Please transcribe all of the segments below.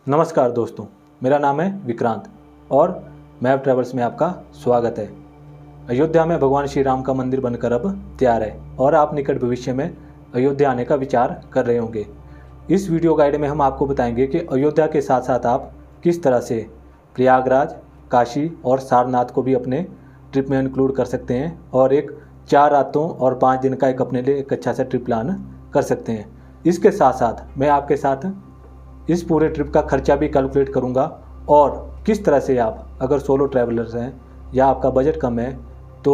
नमस्कार दोस्तों, मेरा नाम है विक्रांत और मैप ट्रैवल्स में आपका स्वागत है। अयोध्या में भगवान श्री राम का मंदिर बनकर अब तैयार है और आप निकट भविष्य में अयोध्या आने का विचार कर रहे होंगे। इस वीडियो गाइड में हम आपको बताएंगे कि अयोध्या के साथ साथ आप किस तरह से प्रयागराज, काशी और सारनाथ को भी अपने ट्रिप में इंक्लूड कर सकते हैं और एक 4 रातों और 5 दिन का एक अपने लिए एक अच्छा सा ट्रिप प्लान कर सकते हैं। इसके साथ साथ मैं आपके साथ इस पूरे ट्रिप का खर्चा भी कैलकुलेट करूंगा और किस तरह से आप अगर सोलो ट्रैवलर्स हैं या आपका बजट कम है तो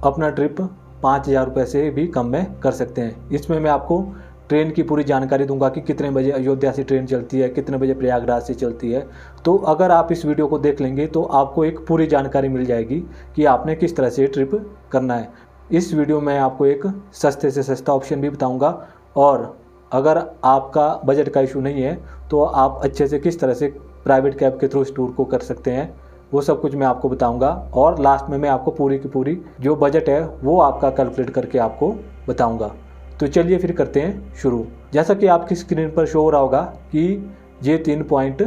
अपना ट्रिप 5,000 रुपये से भी कम में कर सकते हैं। इसमें मैं आपको ट्रेन की पूरी जानकारी दूंगा कि कितने बजे अयोध्या से ट्रेन चलती है, कितने बजे प्रयागराज से चलती है। तो अगर आप इस वीडियो को देख लेंगे तो आपको एक पूरी जानकारी मिल जाएगी कि आपने किस तरह से ट्रिप करना है। इस वीडियो में आपको एक सस्ते से सस्ता ऑप्शन भी बताऊँगा और अगर आपका बजट का इशू नहीं है तो आप अच्छे से किस तरह से प्राइवेट कैब के थ्रू इस टूर को कर सकते हैं, वो सब कुछ मैं आपको बताऊंगा। और लास्ट में मैं आपको पूरी की पूरी जो बजट है वो आपका कैलकुलेट करके आपको बताऊंगा। तो चलिए फिर करते हैं शुरू। जैसा कि आपकी स्क्रीन पर शो हो रहा होगा कि ये 3 पॉइंट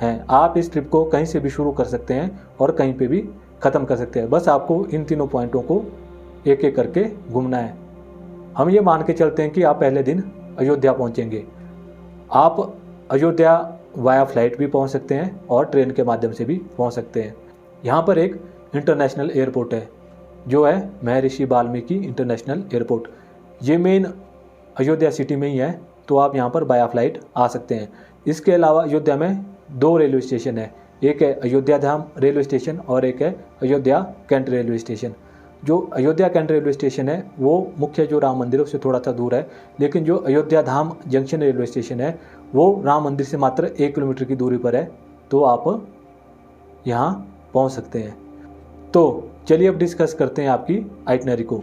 हैं। आप इस ट्रिप को कहीं से भी शुरू कर सकते हैं और कहीं पर भी ख़त्म कर सकते हैं। बस आपको इन तीनों पॉइंटों को एक एक करके घूमना है। हम ये मान के चलते हैं कि आप पहले दिन अयोध्या पहुंचेंगे। आप अयोध्या वाया फ्लाइट भी पहुंच सकते हैं और ट्रेन के माध्यम से भी पहुंच सकते हैं। यहाँ पर एक इंटरनेशनल एयरपोर्ट है जो है महर्षि वाल्मीकि इंटरनेशनल एयरपोर्ट। ये मेन अयोध्या सिटी में ही है, तो आप यहाँ पर वाया फ्लाइट आ सकते हैं। इसके अलावा अयोध्या में 2 रेलवे स्टेशन है, एक है अयोध्या धाम रेलवे स्टेशन और एक है अयोध्या कैंट रेलवे स्टेशन। जो अयोध्या कैंट रेलवे स्टेशन है वो मुख्य जो राम मंदिर है उससे थोड़ा सा दूर है, लेकिन जो अयोध्या धाम जंक्शन रेलवे स्टेशन है वो राम मंदिर से मात्र 1 किलोमीटर की दूरी पर है, तो आप यहाँ पहुँच सकते हैं। तो चलिए अब डिस्कस करते हैं आपकी आइटनरी को।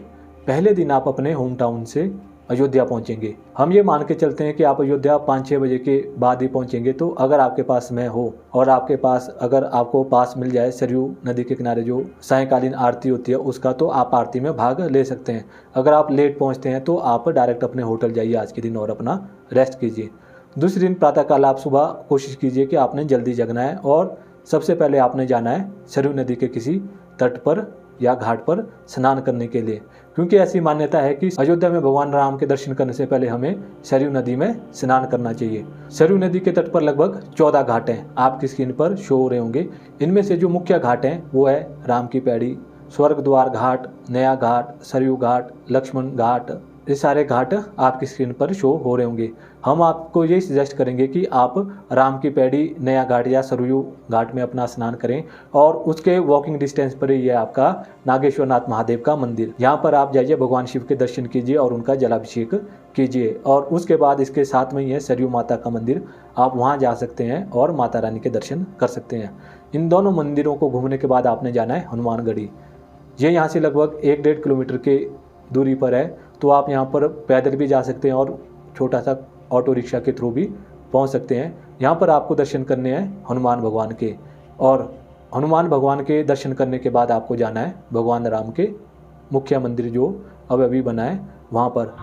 पहले दिन आप अपने होम टाउन से अयोध्या पहुँचेंगे। हम ये मान के चलते हैं कि आप अयोध्या 5-6 बजे के बाद ही पहुँचेंगे। तो अगर आपके पास समय हो और आपके पास अगर आपको पास मिल जाए सरयू नदी के किनारे जो सायंकालीन आरती होती है उसका, तो आप आरती में भाग ले सकते हैं। अगर आप लेट पहुँचते हैं तो आप डायरेक्ट अपने होटल जाइए आज के दिन और अपना रेस्ट कीजिए। दूसरे दिन प्रातःकाल आप सुबह कोशिश कीजिए कि आपने जल्दी जगना है और सबसे पहले आपने जाना है सरयू नदी के किसी तट पर या घाट पर स्नान करने के लिए, क्योंकि ऐसी मान्यता है कि अयोध्या में भगवान राम के दर्शन करने से पहले हमें सरयू नदी में स्नान करना चाहिए। सरयू नदी के तट पर लगभग 14 घाट हैं, आपकी स्क्रीन पर शो हो रहे होंगे। इनमें से जो मुख्य घाट हैं वो है राम की पैड़ी, स्वर्ग द्वार घाट, नया घाट, सरयू घाट, लक्ष्मण घाट। ये सारे घाट आपकी स्क्रीन पर शो हो रहे होंगे। हम आपको ये सजेस्ट करेंगे कि आप राम की पैड़ी, नया घाट या सरयू घाट में अपना स्नान करें और उसके वॉकिंग डिस्टेंस पर ही है आपका नागेश्वरनाथ महादेव का मंदिर। यहाँ पर आप जाइए, भगवान शिव के दर्शन कीजिए और उनका जलाभिषेक कीजिए। और उसके बाद इसके साथ में ही है सरयू माता का मंदिर, आप वहाँ जा सकते हैं और माता रानी के दर्शन कर सकते हैं। इन दोनों मंदिरों को घूमने के बाद आपने जाना है हनुमानगढ़ी। ये यहाँ से लगभग 1-1.5 किलोमीटर के दूरी पर है, तो आप यहाँ पर पैदल भी जा सकते हैं और छोटा सा ऑटो रिक्शा के थ्रू भी पहुँच सकते हैं। यहाँ पर आपको दर्शन करने हैं हनुमान भगवान के, और हनुमान भगवान के दर्शन करने के बाद आपको जाना है भगवान राम के मुख्य मंदिर जो अब अभी बना है वहाँ पर।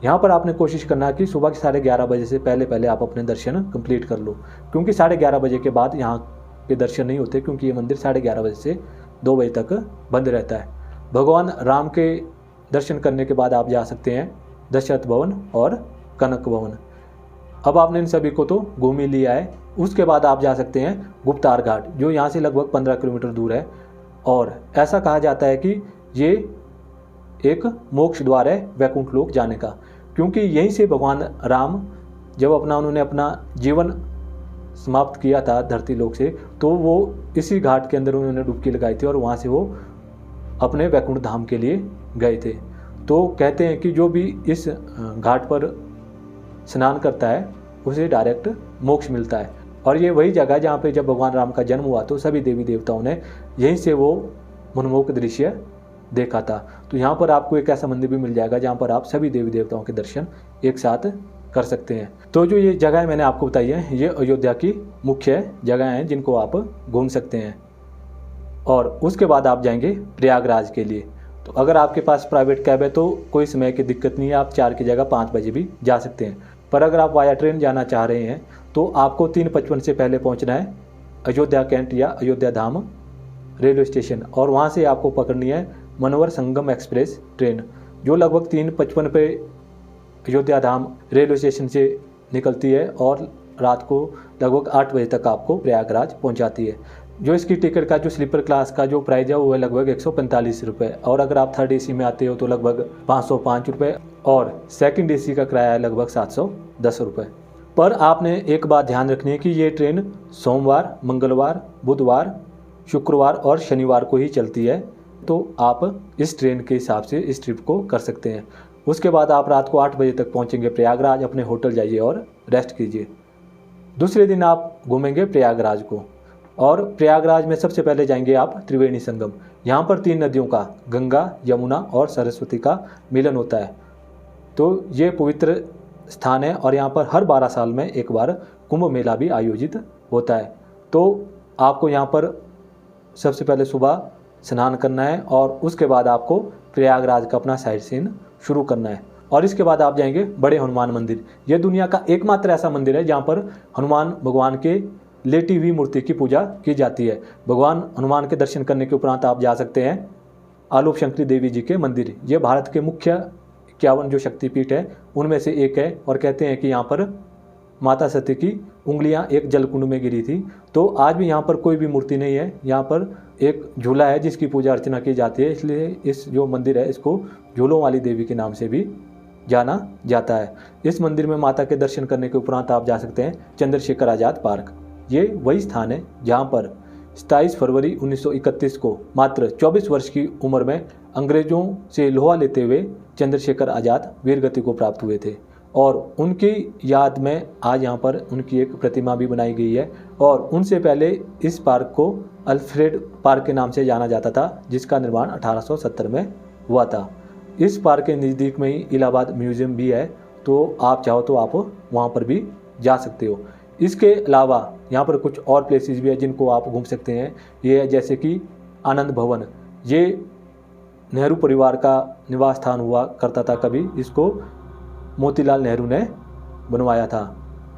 यहाँ पर आपने कोशिश करना है कि सुबह के 11:30 बजे से पहले आप अपने दर्शन कंप्लीट कर लो, क्योंकि 11:30 बजे के बाद यहाँ के दर्शन नहीं होते, क्योंकि ये मंदिर 11:30 बजे से 2 बजे तक बंद रहता है। भगवान राम के दर्शन करने के बाद आप जा सकते हैं दशरथ भवन और कनक भवन। अब आपने इन सभी को तो घूम ही लिया है। उसके बाद आप जा सकते हैं गुप्तार घाट, जो यहाँ से लगभग 15 किलोमीटर दूर है और ऐसा कहा जाता है कि ये एक मोक्ष द्वार है वैकुंठ लोक जाने का, क्योंकि यहीं से भगवान राम जब उन्होंने अपना जीवन समाप्त किया था धरती लोक से, तो वो इसी घाट के अंदर उन्होंने डुबकी लगाई थी और वहाँ से वो अपने वैकुंठ धाम के लिए गए थे। तो कहते हैं कि जो भी इस घाट पर स्नान करता है उसे डायरेक्ट मोक्ष मिलता है। और ये वही जगह जहाँ पे जब भगवान राम का जन्म हुआ तो सभी देवी देवताओं ने यहीं से वो मनमोहक दृश्य देखा था। तो यहाँ पर आपको एक ऐसा मंदिर भी मिल जाएगा जहाँ पर आप सभी देवी देवताओं के दर्शन एक साथ कर सकते हैं। तो जो ये जगह मैंने आपको बताई है ये अयोध्या की मुख्य जगह हैं जिनको आप घूम सकते हैं। और उसके बाद आप जाएंगे प्रयागराज के लिए। तो अगर आपके पास प्राइवेट कैब है तो कोई समय की दिक्कत नहीं है, आप 4 की जगह 5 बजे भी जा सकते हैं। पर अगर आप वाया ट्रेन जाना चाह रहे हैं तो आपको 3:55 से पहले पहुंचना है अयोध्या कैंट या अयोध्या धाम रेलवे स्टेशन, और वहां से आपको पकड़नी है मनोवर संगम एक्सप्रेस ट्रेन, जो लगभग 3:55 पे अयोध्या धाम रेलवे स्टेशन से निकलती है और रात को लगभग 8 बजे तक आपको प्रयागराज पहुंचाती है। जो इसकी टिकट का जो स्लीपर क्लास का जो प्राइस है वो है लगभग 145 रुपये, और अगर आप थर्ड एसी में आते हो तो लगभग 505 रुपये, और सेकंड एसी का किराया है लगभग 710 रुपये। पर आपने एक बात ध्यान रखनी है कि ये ट्रेन सोमवार, मंगलवार, बुधवार, शुक्रवार और शनिवार को ही चलती है, तो आप इस ट्रेन के हिसाब से इस ट्रिप को कर सकते हैं। उसके बाद आप रात को 8 बजे तक पहुंचेंगे प्रयागराज, अपने होटल जाइए और रेस्ट कीजिए। दूसरे दिन आप घूमेंगे प्रयागराज को, और प्रयागराज में सबसे पहले जाएंगे आप त्रिवेणी संगम। यहाँ पर 3 नदियों का, गंगा, यमुना और सरस्वती का मिलन होता है। तो ये पवित्र स्थान है और यहाँ पर हर 12 साल में एक बार कुंभ मेला भी आयोजित होता है। तो आपको यहाँ पर सबसे पहले सुबह स्नान करना है और उसके बाद आपको प्रयागराज का अपना साइट सीन शुरू करना है, और इसके बाद आप जाएंगे बड़े हनुमान मंदिर। यह दुनिया का एकमात्र ऐसा मंदिर है जहाँ पर हनुमान भगवान के लेटी हुई मूर्ति की पूजा की जाती है। भगवान हनुमान के दर्शन करने के उपरांत आप जा सकते हैं आलोक शंकरी देवी जी के मंदिर। ये भारत के मुख्य 51 जो शक्तिपीठ है उनमें से एक है, और कहते हैं कि यहाँ पर माता सती की उंगलियां एक जलकुंड में गिरी थी। तो आज भी यहाँ पर कोई भी मूर्ति नहीं है, यहाँ पर एक झूला है जिसकी पूजा अर्चना की जाती है, इसलिए इस जो मंदिर है इसको झूलों वाली देवी के नाम से भी जाना जाता है। इस मंदिर में माता के दर्शन करने के उपरांत आप जा सकते हैं चंद्रशेखर आज़ाद पार्क। ये वही स्थान है जहाँ पर 27 फरवरी 1931 को मात्र 24 वर्ष की उम्र में अंग्रेजों से लोहा लेते हुए चंद्रशेखर आज़ाद वीरगति को प्राप्त हुए थे, और उनकी याद में आज यहाँ पर उनकी एक प्रतिमा भी बनाई गई है। और उनसे पहले इस पार्क को अल्फ्रेड पार्क के नाम से जाना जाता था, जिसका निर्माण 1870 में हुआ था। इस पार्क के नज़दीक में ही इलाहाबाद म्यूज़ियम भी है, तो आप चाहो तो आप वहाँ पर भी जा सकते हो। इसके अलावा यहाँ पर कुछ और प्लेसेस भी है जिनको आप घूम सकते हैं। ये है जैसे कि आनंद भवन, ये नेहरू परिवार का निवास स्थान हुआ करता था कभी, इसको मोतीलाल नेहरू ने बनवाया था।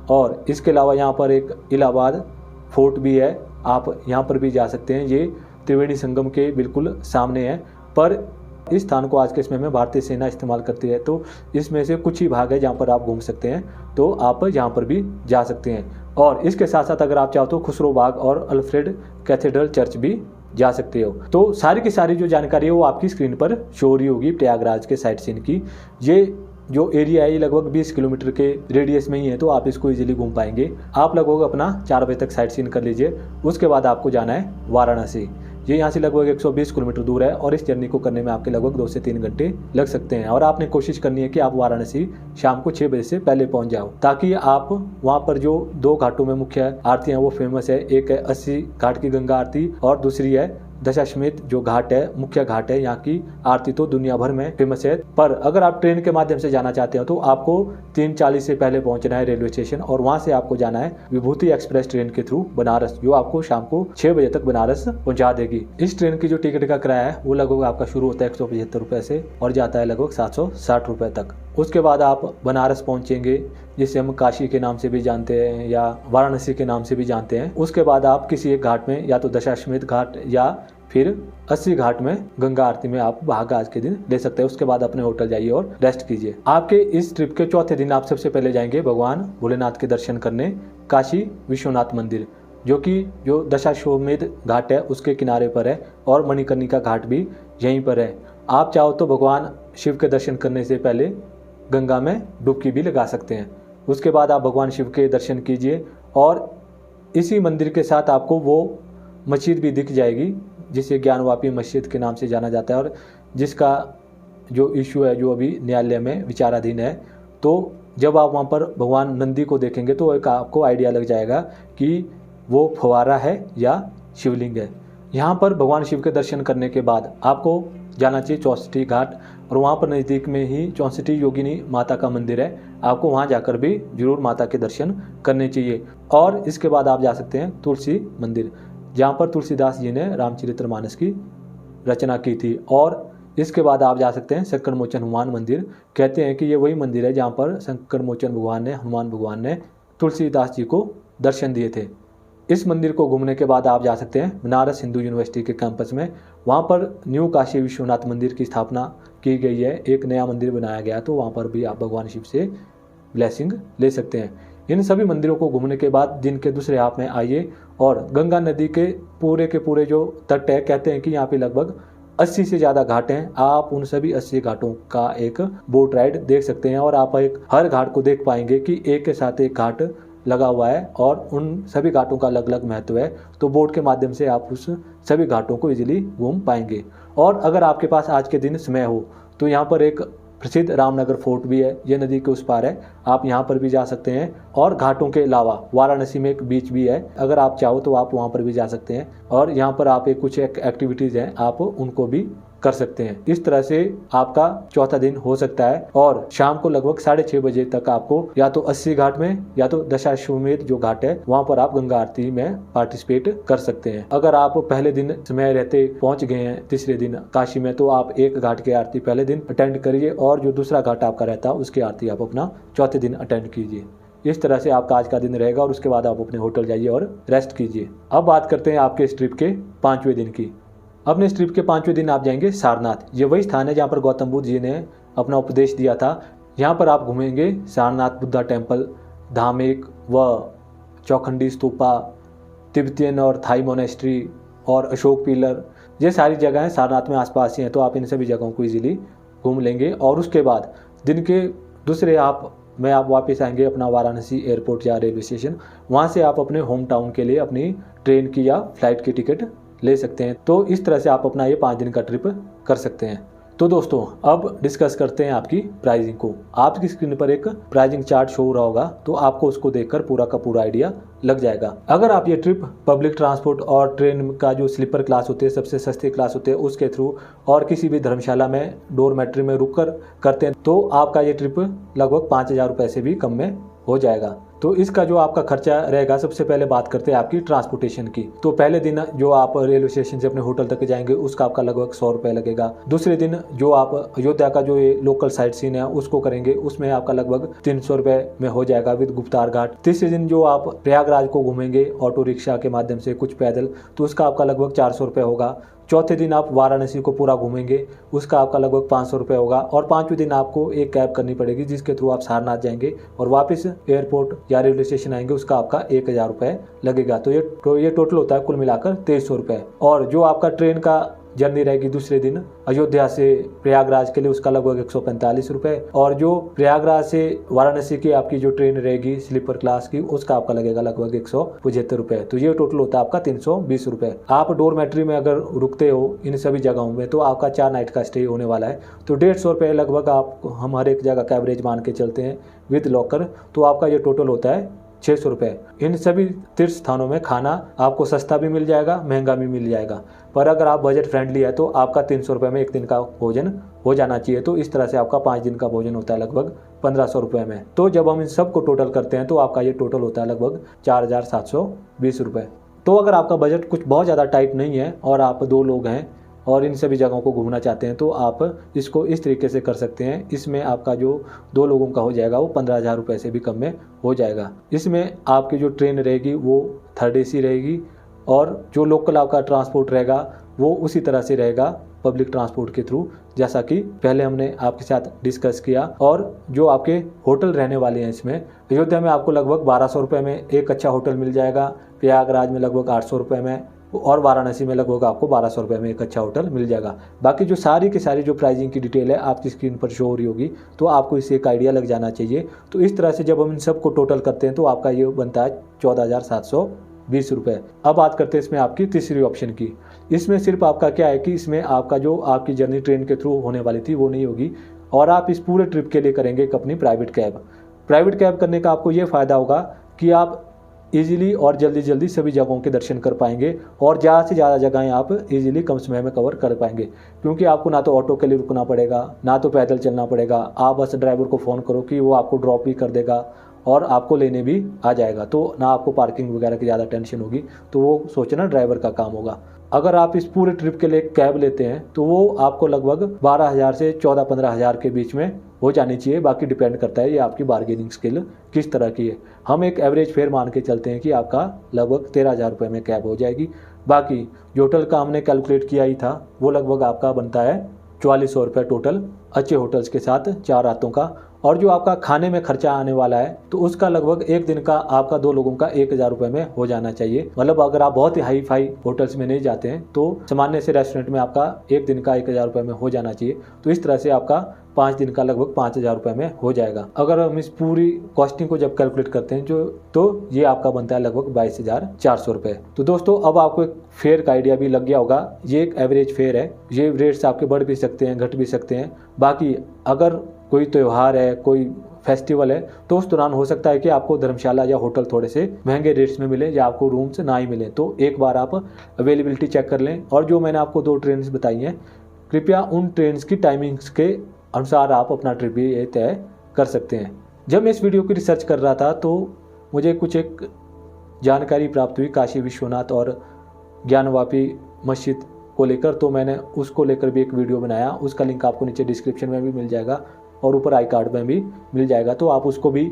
और इसके अलावा यहाँ पर एक इलाहाबाद फोर्ट भी है, आप यहाँ पर भी जा सकते हैं। ये त्रिवेणी संगम के बिल्कुल सामने है, पर इस स्थान को आज के समय में भारतीय सेना इस्तेमाल करती है, तो इसमें से कुछ ही भाग है जहाँ पर आप घूम सकते हैं, तो आप यहाँ पर भी जा सकते हैं। और इसके साथ साथ अगर आप चाहो तो खुसरो बाग और अल्फ्रेड कैथेड्रल चर्च भी जा सकते हो। तो सारी की सारी जो जानकारी है वो आपकी स्क्रीन पर शो हो रही होगी प्रयागराज के साइट सीन की। ये जो एरिया है ये लगभग 20 किलोमीटर के रेडियस में ही है, तो आप इसको इजीली घूम पाएंगे। आप लगभग अपना 4 बजे तक साइट सीन कर लीजिए। उसके बाद आपको जाना है वाराणसी। ये यहाँ से लगभग 120 किलोमीटर दूर है, और इस जर्नी को करने में आपके लगभग 2 से 3 घंटे लग सकते हैं। और आपने कोशिश करनी है कि आप वाराणसी शाम को 6 बजे से पहले पहुँच जाओ, ताकि आप वहाँ पर जो 2 घाटों में मुख्य आरतियाँ वो फेमस है। एक है 80 घाट की गंगा आरती, और दूसरी है दशाश्वमेध जो घाट है, मुख्य घाट है। यहाँ की आरती तो दुनिया भर में फेमस है। पर अगर आप ट्रेन के माध्यम से जाना चाहते हो तो आपको 3:40 से पहले पहुंचना है रेलवे स्टेशन, और वहां से आपको जाना है विभूति एक्सप्रेस ट्रेन के थ्रू बनारस, जो आपको शाम को 6 बजे तक बनारस पहुंचा देगी। इस ट्रेन की जो टिकट का किराया है वो लगभग आपका शुरू होता है 175 रुपये से और जाता है लगभग 760 रुपये तक। उसके बाद आप बनारस पहुंचेंगे, जिसे हम काशी के नाम से भी जानते हैं या वाराणसी के नाम से भी जानते हैं। उसके बाद आप किसी एक घाट में, या तो दशाश्वमेध घाट या फिर 80 घाट में गंगा आरती में आप भाग आज के दिन ले सकते हैं। उसके बाद अपने होटल जाइए और रेस्ट कीजिए। आपके इस ट्रिप के चौथे दिन आप सबसे पहले जाएंगे भगवान भोलेनाथ के दर्शन करने काशी विश्वनाथ मंदिर, जो कि जो दशाश्वमेध घाट है उसके किनारे पर है, और मणिकर्णिका घाट भी यहीं पर है। आप चाहो तो भगवान शिव के दर्शन करने से पहले गंगा में डुबकी भी लगा सकते हैं। उसके बाद आप भगवान शिव के दर्शन कीजिए, और इसी मंदिर के साथ आपको वो मस्जिद भी दिख जाएगी जिसे ज्ञानवापी मस्जिद के नाम से जाना जाता है, और जिसका जो इशू है जो अभी न्यायालय में विचाराधीन है। तो जब आप वहाँ पर भगवान नंदी को देखेंगे तो एक आपको आइडिया लग जाएगा कि वो फव्वारा है या शिवलिंग है। यहाँ पर भगवान शिव के दर्शन करने के बाद आपको जाना चाहिए चौसठी घाट, और वहाँ पर नज़दीक में ही चौसठी योगिनी माता का मंदिर है। आपको वहाँ जाकर भी जरूर माता के दर्शन करने चाहिए। और इसके बाद आप जा सकते हैं तुलसी मंदिर, जहाँ पर तुलसीदास जी ने रामचरितमानस की रचना की थी। और इसके बाद आप जा सकते हैं संकट मोचन हनुमान मंदिर। कहते हैं कि ये वही मंदिर है जहाँ पर संकट मोचन हनुमान भगवान ने तुलसीदास जी को दर्शन दिए थे। इस मंदिर को घूमने के बाद आप जा सकते हैं बनारस हिंदू यूनिवर्सिटी के कैंपस में। वहाँ पर न्यू काशी विश्वनाथ मंदिर की स्थापना की गई है, एक नया मंदिर बनाया गया, तो वहाँ पर भी आप भगवान शिव से ब्लेसिंग ले सकते हैं। इन सभी मंदिरों को घूमने के बाद दिन के दूसरे हाफ में आइए और गंगा नदी के पूरे जो तट है, कहते हैं कि यहाँ पे लगभग 80 से ज़्यादा घाट हैं। आप उन सभी 80 घाटों का एक बोट राइड देख सकते हैं और आप हर घाट को देख पाएंगे कि एक के साथ एक घाट लगा हुआ है और उन सभी घाटों का अलग अलग महत्व है। तो बोट के माध्यम से आप उस सभी घाटों को इजीली घूम पाएंगे। और अगर आपके पास आज के दिन समय हो तो यहाँ पर एक प्रसिद्ध रामनगर फोर्ट भी है, ये नदी के उस पार है, आप यहाँ पर भी जा सकते हैं। और घाटों के अलावा वाराणसी में एक बीच भी है, अगर आप चाहो तो आप वहाँ पर भी जा सकते हैं और यहाँ पर आप कुछ एक्टिविटीज़ हैं आप उनको भी कर सकते हैं। इस तरह से आपका चौथा दिन हो सकता है और शाम को लगभग 6:30 बजे तक आपको या तो 80 घाट में या तो दशाश्वमेध जो घाट है वहाँ पर आप गंगा आरती में पार्टिसिपेट कर सकते हैं। अगर आप पहले दिन समय रहते पहुँच गए हैं तीसरे दिन काशी में, तो आप एक घाट की आरती पहले दिन अटेंड करिए और जो दूसरा घाट आपका रहता है उसकी आरती आप अपना चौथे दिन अटेंड कीजिए। इस तरह से आपका आज का दिन रहेगा और उसके बाद आप अपने होटल जाइए और रेस्ट कीजिए। अब बात करते हैं आपके इस ट्रिप के 5वें दिन की। अपने इस ट्रिप के 5वें दिन आप जाएंगे सारनाथ। ये वही स्थान है जहाँ पर गौतम बुद्ध जी ने अपना उपदेश दिया था। यहाँ पर आप घूमेंगे सारनाथ बुद्धा टेम्पल, धामेक व चौखंडी स्तूपा, तिब्बतियन और थाई मोनेस्ट्री और अशोक पिलर, ये सारी जगहें सारनाथ में आसपास ही हैं, तो आप इन सभी जगहों को इजीली घूम लेंगे। और उसके बाद दिन के दूसरे आप वापस आएंगे अपना वाराणसी एयरपोर्ट या रेलवे स्टेशन। वहाँ से आप अपने होम टाउन के लिए अपनी ट्रेन की या फ्लाइट की टिकट ले सकते हैं। तो इस तरह से आप अपना ये 5 दिन का ट्रिप कर सकते हैं। तो दोस्तों अब डिस्कस करते हैं आपकी प्राइसिंग को। आपकी स्क्रीन पर एक प्राइसिंग चार्ट शो हो रहा होगा, तो आपको उसको देखकर पूरा का पूरा आइडिया लग जाएगा। अगर आप ये ट्रिप पब्लिक ट्रांसपोर्ट और ट्रेन का जो स्लीपर क्लास होते हैं, सबसे सस्ते क्लास होते हैं, उसके थ्रू और किसी भी धर्मशाला में डोरमेट्री में रुक कर करते हैं, तो आपका ये ट्रिप लगभग 5,000 रुपये से भी कम में हो जाएगा। तो इसका जो आपका खर्चा रहेगा, सबसे पहले बात करते हैं आपकी ट्रांसपोर्टेशन की। तो पहले दिन जो आप रेलवे स्टेशन से अपने होटल तक जाएंगे उसका आपका लगभग 100 रुपये लगेगा। दूसरे दिन जो आप अयोध्या का जो ये लोकल साइट सीन है उसको करेंगे, उसमें आपका लगभग 300 रुपये में हो जाएगा विद गुप्तार घाट। तीसरे दिन जो आप प्रयागराज को घूमेंगे ऑटो रिक्शा के माध्यम से, कुछ पैदल, तो उसका आपका लगभग 400 रुपये होगा। चौथे दिन आप वाराणसी को पूरा घूमेंगे, उसका आपका लगभग 500 रुपये होगा। और 5वें दिन आपको एक कैब करनी पड़ेगी जिसके थ्रू आप सारनाथ जाएंगे और वापस एयरपोर्ट या रेलवे स्टेशन आएंगे, उसका आपका 1,000 रुपये लगेगा। तो ये टोटल होता है कुल मिलाकर 2300 रुपये। और जो आपका ट्रेन का जर्नी रहेगी दूसरे दिन अयोध्या से प्रयागराज के लिए, उसका लगभग 145 रुपये। और जो प्रयागराज से वाराणसी की आपकी जो ट्रेन रहेगी स्लीपर क्लास की, उसका आपका लगेगा लगभग 175 रुपये। तो ये टोटल होता है आपका 320 रुपये। आप डोरमेट्री में अगर रुकते हो इन सभी जगहों में, तो आपका 4 नाइट का स्टे होने वाला है। तो 150 रुपये लगभग हम हर एक जगह का एवरेज मान के चलते हैं विद लॉकर, तो आपका ये टोटल होता है 600 रुपये। इन सभी तीर्थ स्थानों में खाना आपको सस्ता भी मिल जाएगा, महंगा भी मिल जाएगा, पर अगर आप बजट फ्रेंडली है तो आपका 300 रुपये में एक दिन का भोजन हो जाना चाहिए। तो इस तरह से आपका 5 दिन का भोजन होता है लगभग 1500 रुपये में। तो जब हम इन सब को टोटल करते हैं तो आपका ये टोटल होता है लगभग 4,720 रुपये। तो अगर आपका बजट कुछ बहुत ज़्यादा टाइट नहीं है और आप 2 लोग हैं और इन सभी जगहों को घूमना चाहते हैं, तो आप इसको इस तरीके से कर सकते हैं। इसमें आपका जो 2 लोगों का हो जाएगा वो 15,000 रुपये से भी कम में हो जाएगा। इसमें आपकी जो ट्रेन रहेगी वो 3rd AC रहेगी और जो लोकल आपका ट्रांसपोर्ट रहेगा वो उसी तरह से रहेगा पब्लिक ट्रांसपोर्ट के थ्रू, जैसा कि पहले हमने आपके साथ डिस्कस किया। और जो आपके होटल रहने वाले हैं, इसमें अयोध्या में आपको लगभग 1200 रुपये में एक अच्छा होटल मिल जाएगा, प्रयागराज में लगभग 800 रुपये में और वाराणसी में लगभग आपको 1200 रुपये में एक अच्छा होटल मिल जाएगा। बाकी जो सारी की सारी जो प्राइसिंग की डिटेल है आपकी स्क्रीन पर शो हो रही होगी, तो आपको इससे एक आइडिया लग जाना चाहिए। तो इस तरह से जब हम इन सब को टोटल करते हैं तो आपका ये बनता है 14,720 रुपये। अब बात करते हैं इसमें आपकी तीसरी ऑप्शन की। इसमें सिर्फ आपका क्या है कि इसमें आपका जो आपकी जर्नी ट्रेन के थ्रू होने वाली थी वो नहीं होगी और आप इस पूरे ट्रिप के लिए करेंगे एक अपनी प्राइवेट कैब। प्राइवेट कैब करने का आपको ये फ़ायदा होगा कि आप इजीली और जल्दी सभी जगहों के दर्शन कर पाएंगे और ज़्यादा से ज़्यादा जगहें आप इजीली कम समय में कवर कर पाएंगे, क्योंकि आपको ना तो ऑटो के लिए रुकना पड़ेगा, ना तो पैदल चलना पड़ेगा। आप बस ड्राइवर को फ़ोन करो कि वो आपको ड्रॉप भी कर देगा और आपको लेने भी आ जाएगा, तो ना आपको पार्किंग वगैरह की ज़्यादा टेंशन होगी। तो वो सोचना ड्राइवर का काम होगा। अगर आप इस पूरे ट्रिप के लिए कैब लेते हैं तो वो आपको लगभग 12,000 से 14-15 हज़ार के बीच में हो जानी चाहिए। बाकी डिपेंड करता है ये आपकी बार्गेनिंग स्किल किस तरह की है। हम एक एवरेज फेयर मान के चलते हैं कि आपका लगभग 13,000 रुपये में कैब हो जाएगी। बाकी जो होटल का हमने कैलकुलेट किया ही था वो लगभग आपका बनता है 4400 रुपये टोटल, अच्छे होटल्स के साथ 4 रातों का। और जो आपका खाने में खर्चा आने वाला है तो उसका लगभग एक दिन का आपका 2 लोगों का 1,000 रुपये में हो जाना चाहिए। मतलब अगर आप बहुत ही हाई फाई होटल्स में नहीं जाते हैं तो सामान्य से रेस्टोरेंट में आपका एक दिन का 1,000 रुपये में हो जाना चाहिए। तो इस तरह से आपका 5 दिन का लगभग 5,000 रुपये में हो जाएगा। अगर हम इस पूरी कॉस्टिंग को जब कैलकुलेट करते हैं तो ये आपका बनता है लगभग 22,400 रुपये। तो दोस्तों अब आपको एक फेयर का आइडिया भी लग गया होगा। ये एक एवरेज फेयर है, ये रेट्स आपके बढ़ भी सकते हैं, घट भी सकते हैं। बाकी अगर कोई त्यौहार है, कोई फेस्टिवल है तो उस दौरान हो सकता है कि आपको धर्मशाला या होटल थोड़े से महंगे रेट्स में मिले या आपको रूम्स ना ही मिले। तो एक बार आप अवेलेबिलिटी चेक कर लें। और जो मैंने आपको 2 ट्रेन्स बताई हैं, कृपया उन ट्रेन्स की टाइमिंग्स के अनुसार आप अपना ट्रिप भी तय कर सकते हैं। जब मैं इस वीडियो की रिसर्च कर रहा था तो मुझे कुछ एक जानकारी प्राप्त हुई काशी विश्वनाथ और ज्ञानवापी मस्जिद को लेकर, तो मैंने उसको लेकर भी एक वीडियो बनाया। उसका लिंक आपको नीचे डिस्क्रिप्शन में भी मिल जाएगा और ऊपर आई कार्ड में भी मिल जाएगा, तो आप उसको भी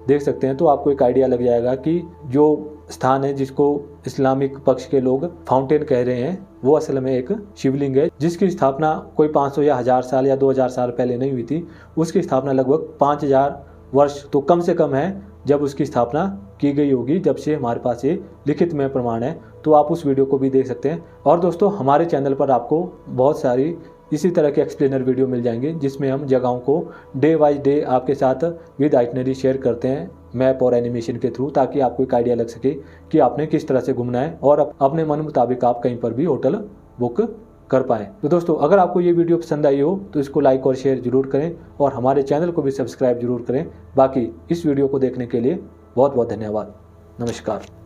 देख सकते हैं। तो आपको एक आइडिया लग जाएगा कि जो स्थान है जिसको इस्लामिक पक्ष के लोग फाउंटेन कह रहे हैं वो असल में एक शिवलिंग है, जिसकी स्थापना कोई 500 या 1000 साल या 2000 साल पहले नहीं हुई थी। उसकी स्थापना लगभग 5000 वर्ष तो कम से कम है जब उसकी स्थापना की गई होगी, जब से हमारे पास ये लिखित में प्रमाण है। तो आप उस वीडियो को भी देख सकते हैं। और दोस्तों हमारे चैनल पर आपको बहुत सारी इसी तरह के एक्सप्लेनर वीडियो मिल जाएंगे जिसमें हम जगहों को डे बाय डे आपके साथ विद आइटनरी शेयर करते हैं मैप और एनिमेशन के थ्रू, ताकि आपको एक आइडिया लग सके कि आपने किस तरह से घूमना है और अपने मन मुताबिक आप कहीं पर भी होटल बुक कर पाएँ। तो दोस्तों अगर आपको ये वीडियो पसंद आई हो तो इसको लाइक और शेयर जरूर करें और हमारे चैनल को भी सब्सक्राइब जरूर करें। बाकी इस वीडियो को देखने के लिए बहुत बहुत धन्यवाद। नमस्कार।